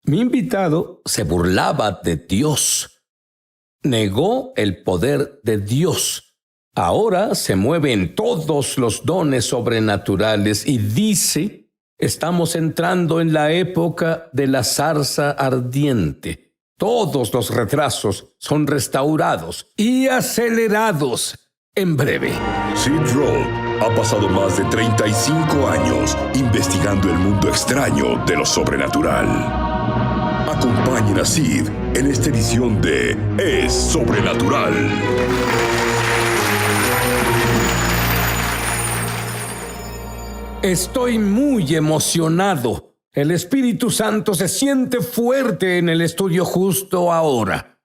Mi invitado se burlaba de Dios. Negó el poder de Dios. Ahora se mueve en todos los dones sobrenaturales y dice: estamos entrando en la época de la zarza ardiente. Todos los retrasos son restaurados y acelerados en breve. Sid Roth ha pasado más de 35 años investigando el mundo extraño de lo sobrenatural. Acompañen a Sid en esta edición de Es Sobrenatural. Estoy muy emocionado. El Espíritu Santo se siente fuerte en el estudio justo ahora.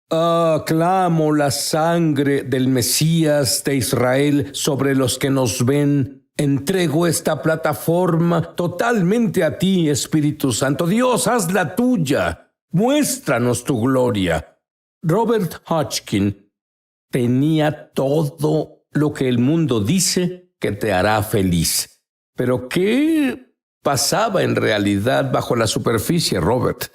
Clamo la sangre del Mesías de Israel sobre los que nos ven. Entrego esta plataforma totalmente a ti, Espíritu Santo. Dios, haz la tuya. Muéstranos tu gloria. Robert Hotchkin tenía todo lo que el mundo dice que te hará feliz. Pero ¿qué pasaba en realidad bajo la superficie, Robert?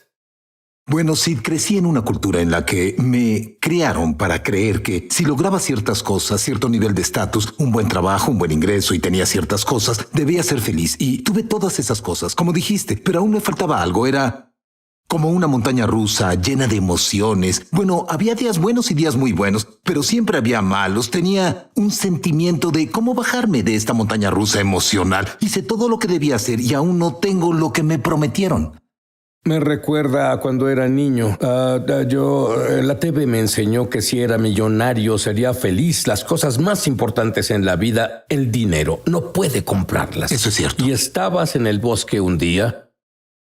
Bueno, Sid, crecí en una cultura en la que me criaron para creer que si lograba ciertas cosas, cierto nivel de estatus, un buen trabajo, un buen ingreso y tenía ciertas cosas, debía ser feliz. Y tuve todas esas cosas, como dijiste, pero aún me faltaba algo. Era como una montaña rusa llena de emociones. Bueno, había días buenos y días muy buenos, pero siempre había malos. Tenía un sentimiento de cómo bajarme de esta montaña rusa emocional. Hice todo lo que debía hacer y aún no tengo lo que me prometieron. Me recuerda a cuando era niño. La TV me enseñó que si era millonario sería feliz. Las cosas más importantes en la vida, el dinero, no puede comprarlas. Eso es cierto. ¿Y estabas en el bosque un día?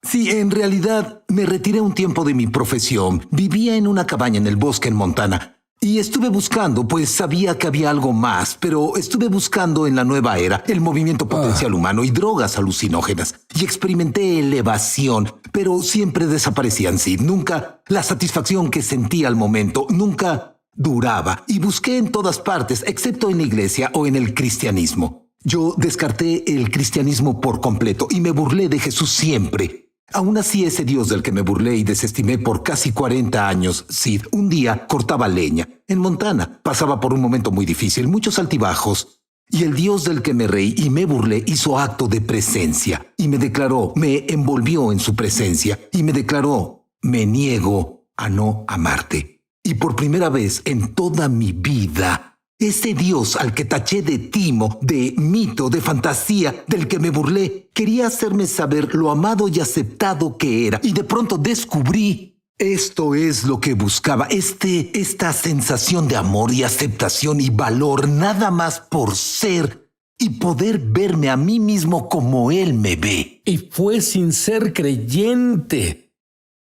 Sí, en realidad me retiré un tiempo de mi profesión. Vivía en una cabaña en el bosque en Montana. Y estuve buscando, pues sabía que había algo más, pero estuve buscando en la nueva era el movimiento potencial humano y drogas alucinógenas. Y experimenté elevación, pero siempre desaparecían, Sid. Nunca la satisfacción que sentía al momento, nunca duraba. Y busqué en todas partes, excepto en la iglesia o en el cristianismo. Yo descarté el cristianismo por completo y me burlé de Jesús siempre. Aún así, ese Dios del que me burlé y desestimé por casi 40 años, Sid, un día cortaba leña en Montana. Pasaba por un momento muy difícil, muchos altibajos. Y el Dios del que me reí y me burlé hizo acto de presencia. Y me declaró, me envolvió en su presencia. Y me declaró, me niego a no amarte. Y por primera vez en toda mi vida, ese Dios al que taché de timo, de mito, de fantasía, del que me burlé, quería hacerme saber lo amado y aceptado que era. Y de pronto descubrí, esto es lo que buscaba, esta sensación de amor y aceptación y valor, nada más por ser y poder verme a mí mismo como Él me ve. Y fue sin ser creyente.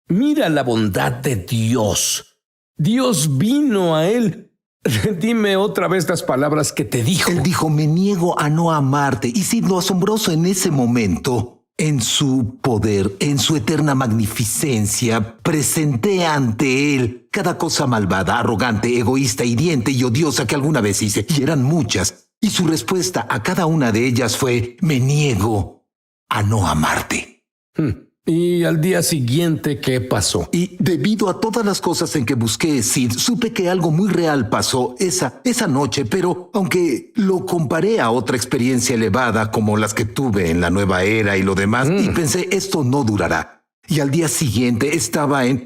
Mira la bondad de Dios. Dios vino a él. Dime otra vez las palabras que te dijo. Él dijo, me niego a no amarte. Y sí, lo asombroso en ese momento, en su poder, en su eterna magnificencia, presenté ante él cada cosa malvada, arrogante, egoísta, hiriente y odiosa que alguna vez hice. Y eran muchas. Y su respuesta a cada una de ellas fue, me niego a no amarte. ¿Y al día siguiente qué pasó? Y debido a todas las cosas en que busqué, Sid, supe que algo muy real pasó esa noche, pero aunque lo comparé a otra experiencia elevada como las que tuve en la nueva era y lo demás, y pensé, esto no durará. Y al día siguiente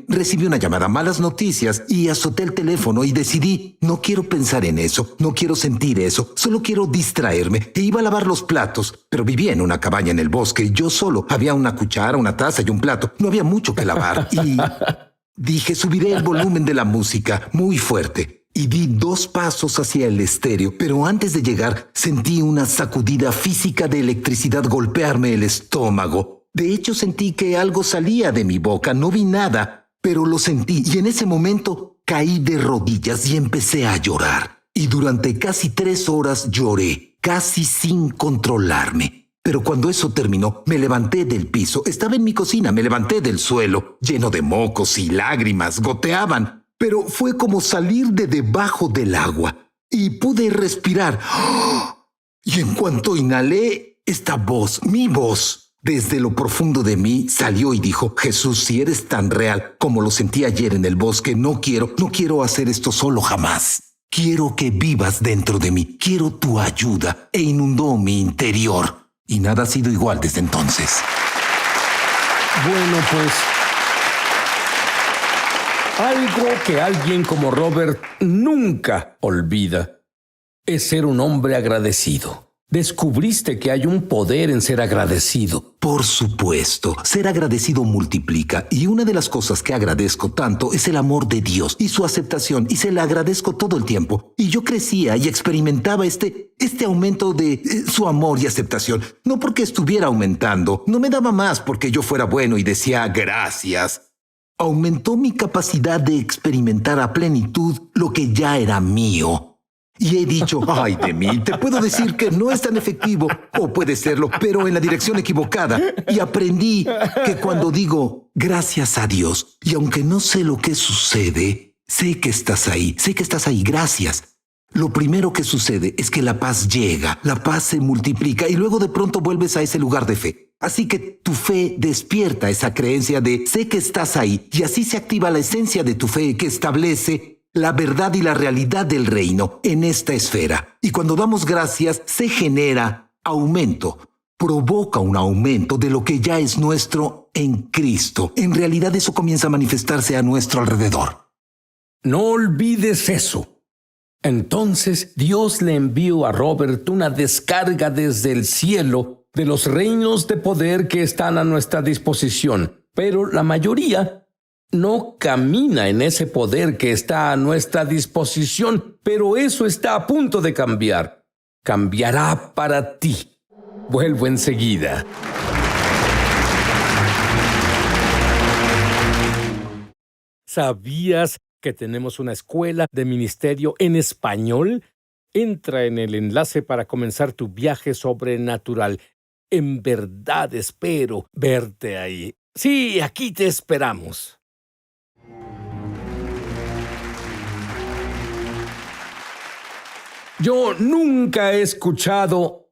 recibí una llamada, malas noticias, y azoté el teléfono y decidí, no quiero pensar en eso, no quiero sentir eso, solo quiero distraerme. E iba a lavar los platos, pero vivía en una cabaña en el bosque y yo solo. Había una cuchara, una taza y un plato. No había mucho que lavar. Y dije, subiré el volumen de la música muy fuerte. Y di 2 pasos hacia el estéreo, pero antes de llegar sentí una sacudida física de electricidad golpearme el estómago. De hecho, sentí que algo salía de mi boca. No vi nada, pero lo sentí. Y en ese momento caí de rodillas y empecé a llorar. Y durante casi 3 horas lloré, casi sin controlarme. Pero cuando eso terminó, me levanté del piso. Estaba en mi cocina, me levanté del suelo, lleno de mocos y lágrimas, goteaban. Pero fue como salir de debajo del agua. Y pude respirar. Y en cuanto inhalé, esta voz, mi voz, Desde lo profundo de mí salió y dijo, Jesús, si eres tan real como lo sentí ayer en el bosque, no quiero hacer esto solo jamás. Quiero que vivas dentro de mí. Quiero tu ayuda. E inundó mi interior. Y nada ha sido igual desde entonces. Bueno, pues algo que alguien como Robert nunca olvida es ser un hombre agradecido. Descubriste que hay un poder en ser agradecido. Por supuesto, ser agradecido multiplica. Y una de las cosas que agradezco tanto es el amor de Dios y su aceptación. Y se la agradezco todo el tiempo. Y yo crecía y experimentaba este aumento de su amor y aceptación. No porque estuviera aumentando. No me daba más porque yo fuera bueno y decía gracias. Aumentó mi capacidad de experimentar a plenitud lo que ya era mío. Y he dicho, ay de mí, te puedo decir que no es tan efectivo, o puede serlo, pero en la dirección equivocada. Y aprendí que cuando digo, gracias a Dios, y aunque no sé lo que sucede, sé que estás ahí, gracias. Lo primero que sucede es que la paz llega, la paz se multiplica y luego de pronto vuelves a ese lugar de fe. Así que tu fe despierta esa creencia de sé que estás ahí, y así se activa la esencia de tu fe que establece la verdad y la realidad del reino en esta esfera. Y cuando damos gracias, se genera aumento. Provoca un aumento de lo que ya es nuestro en Cristo. En realidad eso comienza a manifestarse a nuestro alrededor. No olvides eso. Entonces Dios le envió a Robert una descarga desde el cielo de los reinos de poder que están a nuestra disposición. Pero la mayoría no camina en ese poder que está a nuestra disposición, pero eso está a punto de cambiar. Cambiará para ti. Vuelvo enseguida. ¿Sabías que tenemos una escuela de ministerio en español? Entra en el enlace para comenzar tu viaje sobrenatural. En verdad espero verte ahí. Sí, aquí te esperamos. Yo nunca he escuchado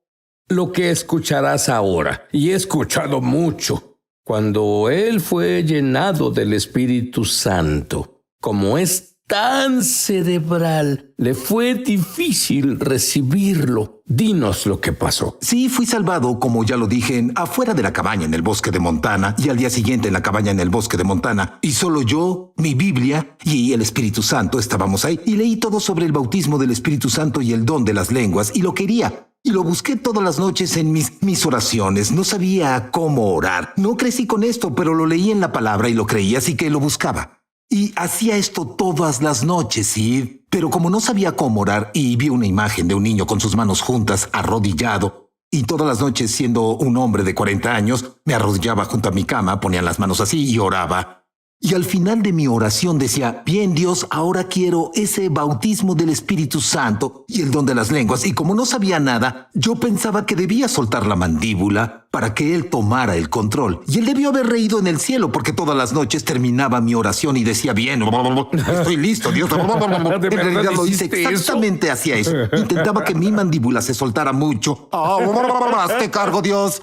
lo que escucharás ahora, y he escuchado mucho. Cuando él fue llenado del Espíritu Santo, como es tan cerebral, le fue difícil recibirlo. Dinos lo que pasó. Sí, fui salvado, como ya lo dije, afuera de la cabaña en el bosque de Montana, y al día siguiente en la cabaña en el bosque de Montana. Y solo yo, mi Biblia y el Espíritu Santo estábamos ahí. Y leí todo sobre el bautismo del Espíritu Santo y el don de las lenguas, y lo quería. Y lo busqué todas las noches en mis oraciones. No sabía cómo orar. No crecí con esto, pero lo leí en la palabra y lo creí, así que lo buscaba. Y hacía esto todas las noches, sí. Pero como no sabía cómo orar y vi una imagen de un niño con sus manos juntas, arrodillado, y todas las noches, siendo un hombre de 40 años, me arrodillaba junto a mi cama, ponía las manos así y oraba. Y al final de mi oración decía, bien Dios, ahora quiero ese bautismo del Espíritu Santo y el don de las lenguas. Y como no sabía nada, yo pensaba que debía soltar la mandíbula para que él tomara el control. Y él debió haber reído en el cielo porque todas las noches terminaba mi oración y decía, bien, estoy listo, Dios. En realidad lo hice exactamente, hacía eso. Intentaba que mi mandíbula se soltara mucho. Hazte cargo, Dios.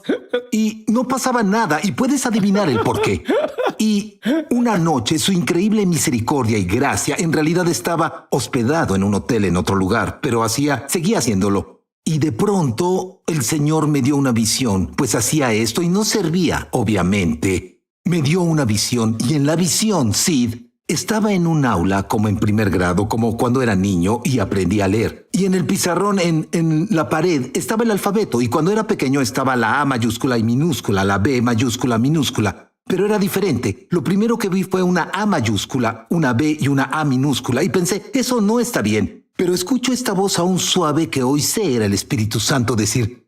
Y no pasaba nada, y puedes adivinar el por qué. Y una noche, su increíble misericordia y gracia en realidad estaba hospedado en un hotel en otro lugar, pero seguía haciéndolo. Y de pronto el Señor me dio una visión, pues hacía esto y no servía, obviamente. Me dio una visión, y en la visión, Sid estaba en un aula como en primer grado, como cuando era niño y aprendí a leer. Y en el pizarrón, en la pared, estaba el alfabeto, y cuando era pequeño estaba la A mayúscula y minúscula, la B mayúscula minúscula. Pero era diferente. Lo primero que vi fue una A mayúscula, una B y una A minúscula, y pensé, eso no está bien. Pero escucho esta voz aún suave que hoy sé era el Espíritu Santo decir,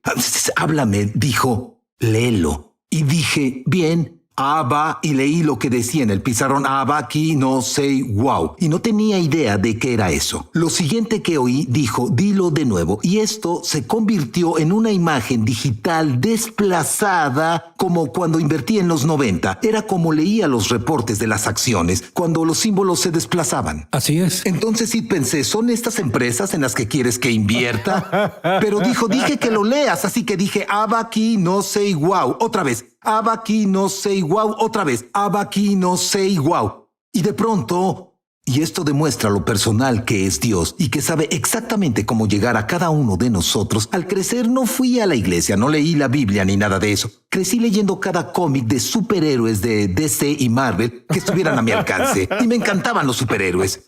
háblame, dijo, léelo. Y dije, bien, Abba, y leí lo que decía en el pizarrón: Abba ki no sei wow. Y no tenía idea de qué era eso. Lo siguiente que oí dijo: dilo de nuevo. Y esto se convirtió en una imagen digital desplazada, como cuando invertí en los 90. Era como leía los reportes de las acciones, cuando los símbolos se desplazaban. Así es. Entonces sí pensé, ¿son estas empresas en las que quieres que invierta? Pero dije que lo leas, así que dije: Abba ki no sei wow. Otra vez. Abba ki no sei wow, otra vez. Abba ki no sei wow. Y de pronto, y esto demuestra lo personal que es Dios y que sabe exactamente cómo llegar a cada uno de nosotros. Al crecer no fui a la iglesia, no leí la Biblia ni nada de eso. Crecí leyendo cada cómic de superhéroes de DC y Marvel que estuvieran a mi alcance. Y me encantaban los superhéroes.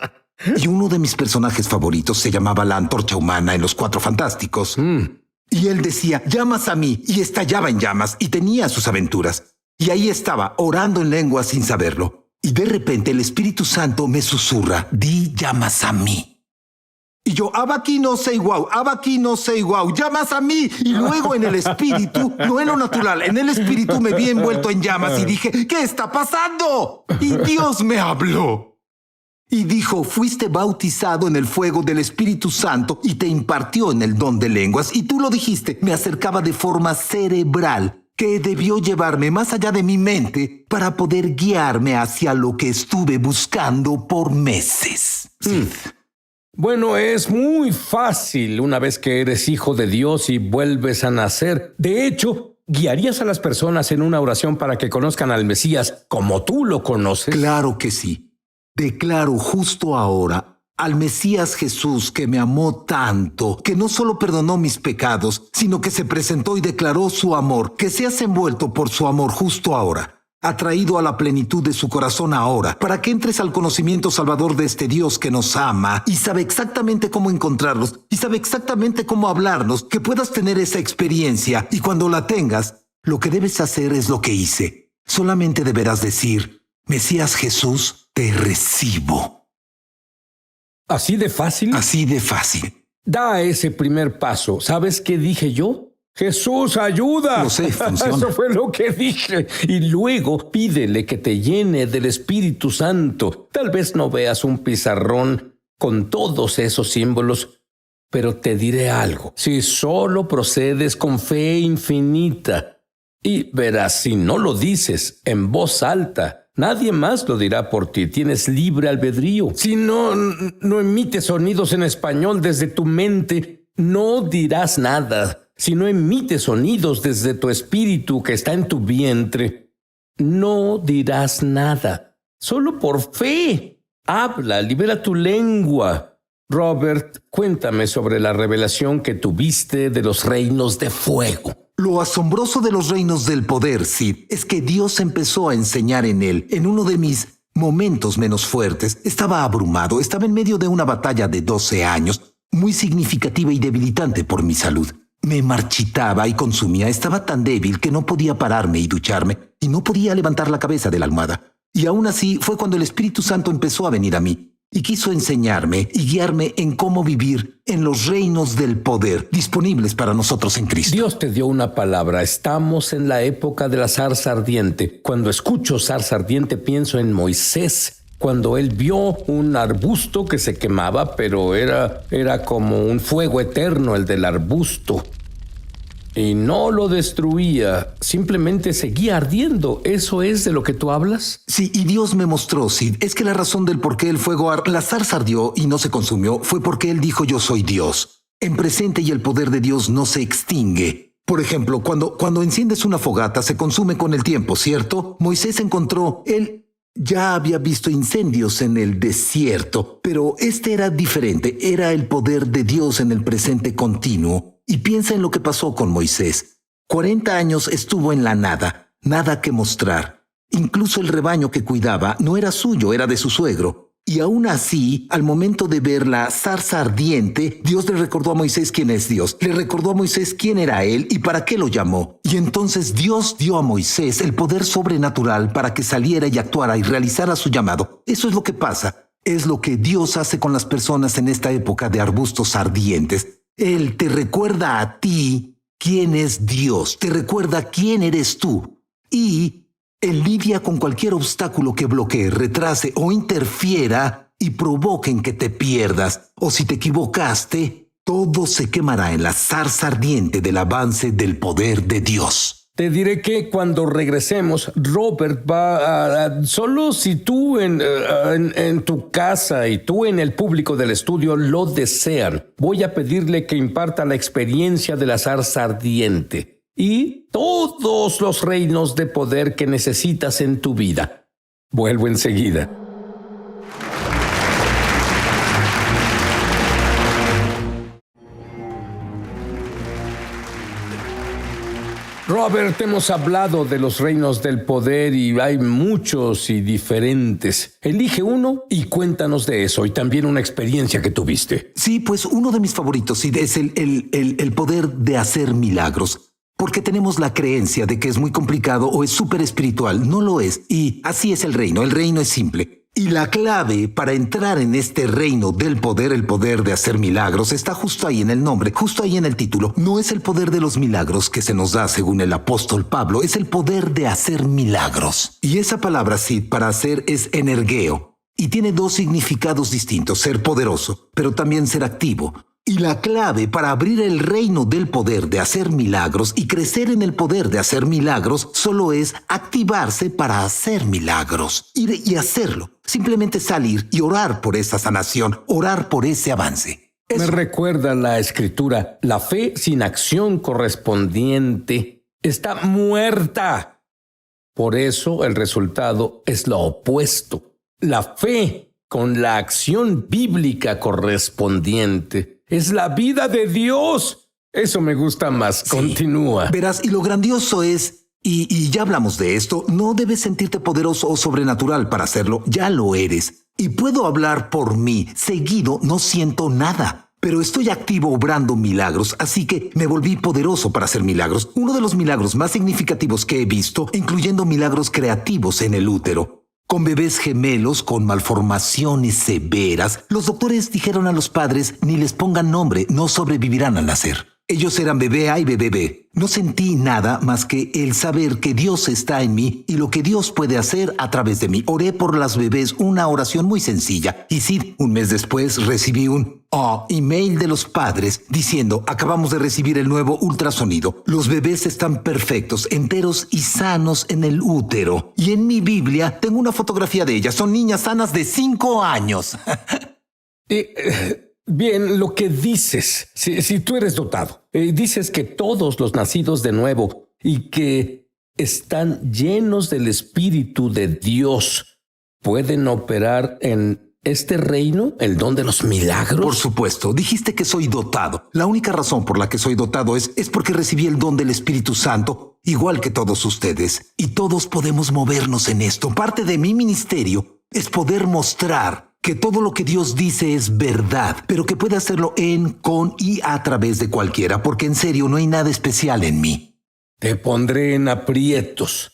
Y uno de mis personajes favoritos se llamaba la Antorcha Humana en Los Cuatro Fantásticos. Y él decía: llamas a mí, y estallaba en llamas y tenía sus aventuras. Y ahí estaba, orando en lengua sin saberlo. Y de repente el Espíritu Santo me susurra: di llamas a mí. Y yo: Abba ki no sei wow, Abba ki no sei wow, llamas a mí. Y luego en el espíritu, no en lo natural, en el espíritu me vi envuelto en llamas y dije: ¿qué está pasando? Y Dios me habló. Y dijo: fuiste bautizado en el fuego del Espíritu Santo y te impartió en el don de lenguas. Y tú lo dijiste, me acercaba de forma cerebral, que debió llevarme más allá de mi mente para poder guiarme hacia lo que estuve buscando por meses. Bueno, es muy fácil una vez que eres hijo de Dios y vuelves a nacer. De hecho, ¿guiarías a las personas en una oración para que conozcan al Mesías como tú lo conoces? Claro que sí. Declaro justo ahora al Mesías Jesús, que me amó tanto, que no solo perdonó mis pecados, sino que se presentó y declaró su amor, que seas envuelto por su amor justo ahora, atraído a la plenitud de su corazón ahora, para que entres al conocimiento salvador de este Dios que nos ama y sabe exactamente cómo encontrarnos y sabe exactamente cómo hablarnos, que puedas tener esa experiencia, y cuando la tengas, lo que debes hacer es lo que hice. Solamente deberás decir: Mesías Jesús, te recibo. ¿Así de fácil? Así de fácil. Da ese primer paso. ¿Sabes qué dije yo? ¡Jesús, ayuda! Lo sé, funciona. Eso fue lo que dije. Y luego pídele que te llene del Espíritu Santo. Tal vez no veas un pizarrón con todos esos símbolos, pero te diré algo. Si solo procedes con fe infinita, y verás, si no lo dices en voz alta, nadie más lo dirá por ti. Tienes libre albedrío. Si no emites sonidos en español desde tu mente, no dirás nada. Si no emites sonidos desde tu espíritu que está en tu vientre, no dirás nada. Solo por fe. Habla, libera tu lengua. Robert, cuéntame sobre la revelación que tuviste de los reinos de fuego. Lo asombroso de los reinos del poder, Sid, es que Dios empezó a enseñar en él. En uno de mis momentos menos fuertes, estaba abrumado, estaba en medio de una batalla de 12 años, muy significativa y debilitante por mi salud. Me marchitaba y consumía, estaba tan débil que no podía pararme y ducharme, y no podía levantar la cabeza de la almohada. Y aún así fue cuando el Espíritu Santo empezó a venir a mí, y quiso enseñarme y guiarme en cómo vivir en los reinos del poder disponibles para nosotros en Cristo. Dios te dio una palabra. Estamos en la época de la zarza ardiente. Cuando escucho zarza ardiente pienso en Moisés, cuando él vio un arbusto que se quemaba, pero era como un fuego eterno el del arbusto. Y no lo destruía, simplemente seguía ardiendo. ¿Eso es de lo que tú hablas? Sí, y Dios me mostró, Sid, es que la razón del por qué el fuego la zarza ardió y no se consumió fue porque él dijo: yo soy Dios. En presente, y el poder de Dios no se extingue. Por ejemplo, cuando enciendes una fogata se consume con el tiempo, ¿cierto? Moisés encontró, él ya había visto incendios en el desierto, pero este era diferente, era el poder de Dios en el presente continuo. Y piensa en lo que pasó con Moisés. 40 años estuvo en la nada, nada que mostrar. Incluso el rebaño que cuidaba no era suyo, era de su suegro. Y aún así, al momento de ver la zarza ardiente, Dios le recordó a Moisés quién es Dios. Le recordó a Moisés quién era él y para qué lo llamó. Y entonces Dios dio a Moisés el poder sobrenatural para que saliera y actuara y realizara su llamado. Eso es lo que pasa. Es lo que Dios hace con las personas en esta época de arbustos ardientes. Él te recuerda a ti quién es Dios, te recuerda quién eres tú y Él lidia con cualquier obstáculo que bloquee, retrase o interfiera y provoquen que te pierdas. O si te equivocaste, todo se quemará en la zarza ardiente del avance del poder de Dios. Te diré que cuando regresemos, Robert va solo si tú en tu casa y tú en el público del estudio lo desean, voy a pedirle que imparta la experiencia de la zarza ardiente y todos los reinos de poder que necesitas en tu vida. Vuelvo enseguida. Robert, hemos hablado de los reinos del poder y hay muchos y diferentes. Elige uno y cuéntanos de eso y también una experiencia que tuviste. Sí, pues uno de mis favoritos es el poder de hacer milagros. Porque tenemos la creencia de que es muy complicado o es súper espiritual. No lo es. Y así es el reino. El reino es simple. Y la clave para entrar en este reino del poder, el poder de hacer milagros, está justo ahí en el nombre, justo ahí en el título. No es el poder de los milagros que se nos da según el apóstol Pablo, es el poder de hacer milagros. Y esa palabra, Sid, para hacer es energeo. Y tiene dos significados distintos, ser poderoso, pero también ser activo. Y la clave para abrir el reino del poder de hacer milagros y crecer en el poder de hacer milagros solo es activarse para hacer milagros. Ir y hacerlo. Simplemente salir y orar por esa sanación, orar por ese avance. Me recuerda la escritura, la fe sin acción correspondiente está muerta. Por eso el resultado es lo opuesto. La fe con la acción bíblica correspondiente es la vida de Dios. Eso me gusta más. Sí. Continúa. Verás, y lo grandioso es, y ya hablamos de esto, no debes sentirte poderoso o sobrenatural para hacerlo. Ya lo eres. Y puedo hablar por mí. Seguido no siento nada. Pero estoy activo obrando milagros, así que me volví poderoso para hacer milagros. Uno de los milagros más significativos que he visto, incluyendo milagros creativos en el útero. Con bebés gemelos con malformaciones severas, los doctores dijeron a los padres, ni les pongan nombre, no sobrevivirán al nacer. Ellos eran bebé A y bebé B. No sentí nada más que el saber que Dios está en mí y lo que Dios puede hacer a través de mí. Oré por las bebés, una oración muy sencilla. Y sí, un mes después recibí un email de los padres diciendo, acabamos de recibir el nuevo ultrasonido. Los bebés están perfectos, enteros y sanos en el útero. Y en mi Biblia tengo una fotografía de ellas. Son niñas sanas de 5 años. Bien, lo que dices, si tú eres dotado, dices que todos los nacidos de nuevo y que están llenos del Espíritu de Dios pueden operar en este reino, el don de los milagros. Por supuesto, dijiste que soy dotado. La única razón por la que soy dotado es porque recibí el don del Espíritu Santo, igual que todos ustedes. Y todos podemos movernos en esto. Parte de mi ministerio es poder mostrar que todo lo que Dios dice es verdad, pero que puede hacerlo en, con y a través de cualquiera, porque en serio no hay nada especial en mí. Te pondré en aprietos.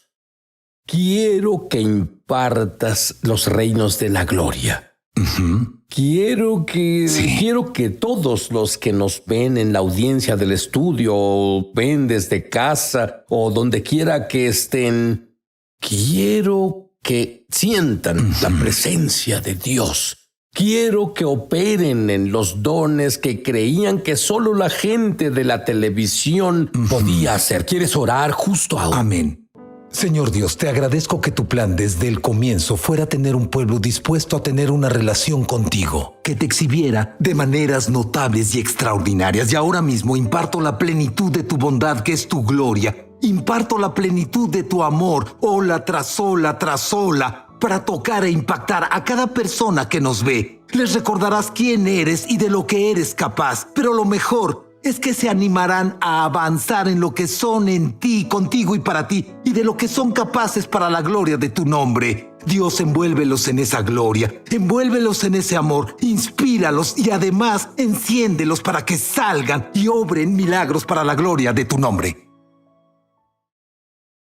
Quiero que impartas los reinos de la gloria. Quiero que todos los que nos ven en la audiencia del estudio o ven desde casa o donde quiera que estén, quiero que sientan la presencia de Dios. Quiero que operen en los dones que creían que solo la gente de la televisión podía hacer. ¿Quieres orar justo ahora? Amén. Señor Dios, te agradezco que tu plan desde el comienzo fuera tener un pueblo dispuesto a tener una relación contigo, que te exhibiera de maneras notables y extraordinarias. Y ahora mismo imparto la plenitud de tu bondad, que es tu gloria. Imparto la plenitud de tu amor, ola tras ola tras ola, para tocar e impactar a cada persona que nos ve. Les recordarás quién eres y de lo que eres capaz, pero lo mejor es que se animarán a avanzar en lo que son en ti, contigo y para ti, y de lo que son capaces para la gloria de tu nombre. Dios, envuélvelos en esa gloria, envuélvelos en ese amor, inspíralos y además enciéndelos para que salgan y obren milagros para la gloria de tu nombre.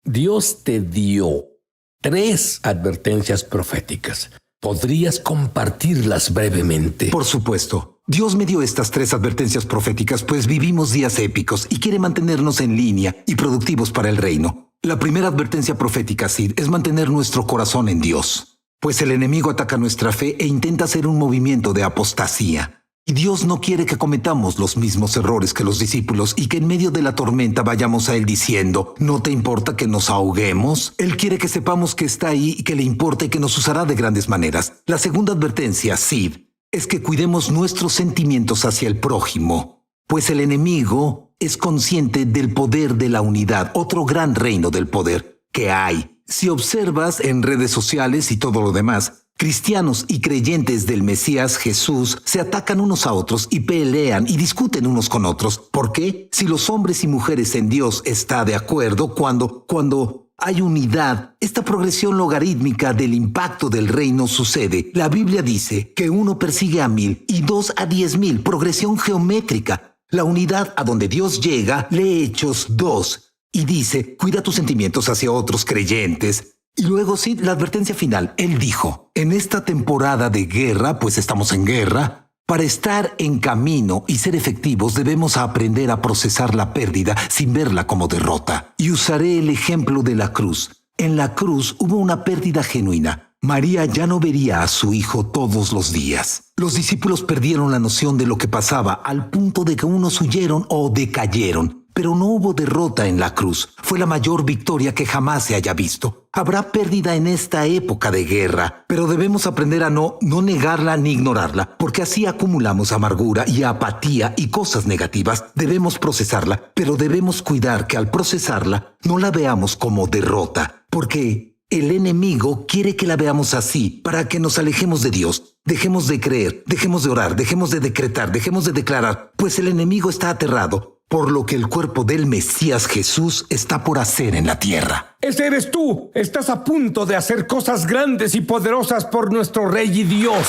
Dios te dio 3 advertencias proféticas. ¿Podrías compartirlas brevemente? Por supuesto. Dios me dio estas 3 advertencias proféticas, pues vivimos días épicos y quiere mantenernos en línea y productivos para el reino. La primera advertencia profética, Sid, es mantener nuestro corazón en Dios, pues el enemigo ataca nuestra fe e intenta hacer un movimiento de apostasía. Y Dios no quiere que cometamos los mismos errores que los discípulos y que en medio de la tormenta vayamos a Él diciendo, ¿no te importa que nos ahoguemos? Él quiere que sepamos que está ahí y que le importa y que nos usará de grandes maneras. La segunda advertencia, Sid, es que cuidemos nuestros sentimientos hacia el prójimo, pues el enemigo es consciente del poder de la unidad, otro gran reino del poder que hay. Si observas en redes sociales y todo lo demás, cristianos y creyentes del Mesías Jesús se atacan unos a otros y pelean y discuten unos con otros. ¿Por qué? Si los hombres y mujeres en Dios está de acuerdo cuando hay unidad, esta progresión logarítmica del impacto del reino sucede. La Biblia dice que 1 persigue a 1000 y 2 a 10,000, progresión geométrica. La unidad a donde Dios llega, lee Hechos 2 y dice, cuida tus sentimientos hacia otros creyentes. Y luego sí, la advertencia final. Él dijo, en esta temporada de guerra, pues estamos en guerra, para estar en camino y ser efectivos debemos aprender a procesar la pérdida sin verla como derrota. Y usaré el ejemplo de la cruz. En la cruz hubo una pérdida genuina. María ya no vería a su hijo todos los días. Los discípulos perdieron la noción de lo que pasaba al punto de que unos huyeron o decayeron. Pero no hubo derrota en la cruz. Fue la mayor victoria que jamás se haya visto. Habrá pérdida en esta época de guerra, pero debemos aprender a no negarla ni ignorarla, porque así acumulamos amargura y apatía y cosas negativas. Debemos procesarla, pero debemos cuidar que al procesarla no la veamos como derrota, porque el enemigo quiere que la veamos así, para que nos alejemos de Dios. Dejemos de creer, dejemos de orar, dejemos de decretar, dejemos de declarar, pues el enemigo está aterrado por lo que el cuerpo del Mesías Jesús está por hacer en la tierra. Ese eres tú. Estás a punto de hacer cosas grandes y poderosas por nuestro Rey y Dios.